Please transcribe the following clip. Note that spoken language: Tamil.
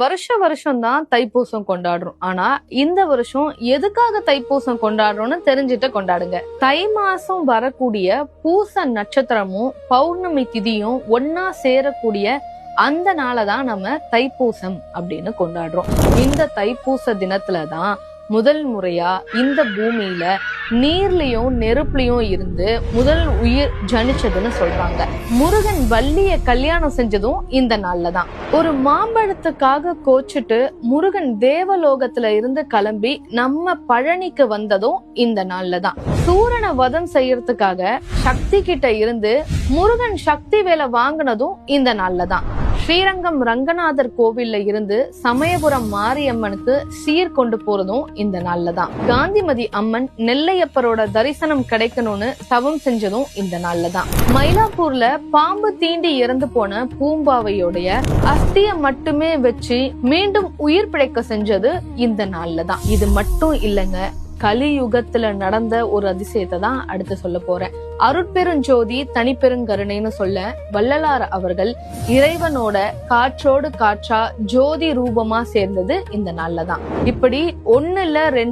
வருஷம் தான் தைப்பூசம் கொண்டாடுறோம். ஆனா இந்த வருஷம் எதுக்காக தைப்பூசம் கொண்டாடுறோம்னு தெரிஞ்சுட்டு கொண்டாடுங்க. தை மாசம் வரக்கூடிய பூச நட்சத்திரமும் பௌர்ணமி திதியும் ஒன்னா சேரக்கூடிய அந்த நாளதான் நம்ம தைப்பூசம் அப்படின்னு கொண்டாடுறோம். இந்த தைப்பூச தினத்துலதான் முதல் முறையா இந்த பூமியில நீர்லயும் நெருப்புலயும் இருந்து முதல் உயிர் ஜனிச்சதுன்னு சொல்றாங்க. முருகன் வள்ளிய கல்யாணம் செஞ்சதும் இந்த நாள்லதான். ஒரு மாம்பழத்துக்காக கோச்சிட்டு முருகன் தேவலோகத்துல இருந்து கிளம்பி நம்ம பழனிக்கு வந்ததும் இந்த நாள்லதான். சூரனை வதம் செய்யறதுக்காக சக்தி கிட்ட இருந்து முருகன் சக்தி வேலை வாங்கினதும் இந்த நாள்லதான். ஸ்ரீரங்கம் ரங்கநாதர் கோவில்ல இருந்து சமயபுரம் மாரியம்மனுக்கு சீர் கொண்டு போறதும் இந்த நாள்லதான். காந்திமதி அம்மன் நெல்லையப்பரோட தரிசனம் கிடைக்கணும்னு தவம் செஞ்சதும் இந்த நாள்லதான். மயிலாப்பூர்ல பாம்பு தீண்டி இறந்து போன பூம்பாவையோடைய அஸ்திய மட்டுமே வச்சு மீண்டும் உயிர் பிழைக்க செஞ்சது இந்த நாள்லதான். இது மட்டும் இல்லைங்க, கலியுகத்துல நடந்த ஒரு அதிசயத்தை தான் அடுத்து சொல்ல போறேன். அருட்பெருஞ்சோதி தனிப்பெருங்கருணைன்னு சொல்ல வள்ளலார் அவர்கள் இறைவனோட காற்றோடு காற்றா ஜோதி ரூபமா சேர்ந்தது இந்த நாள்லதான். இப்படி 1 இல்ல 2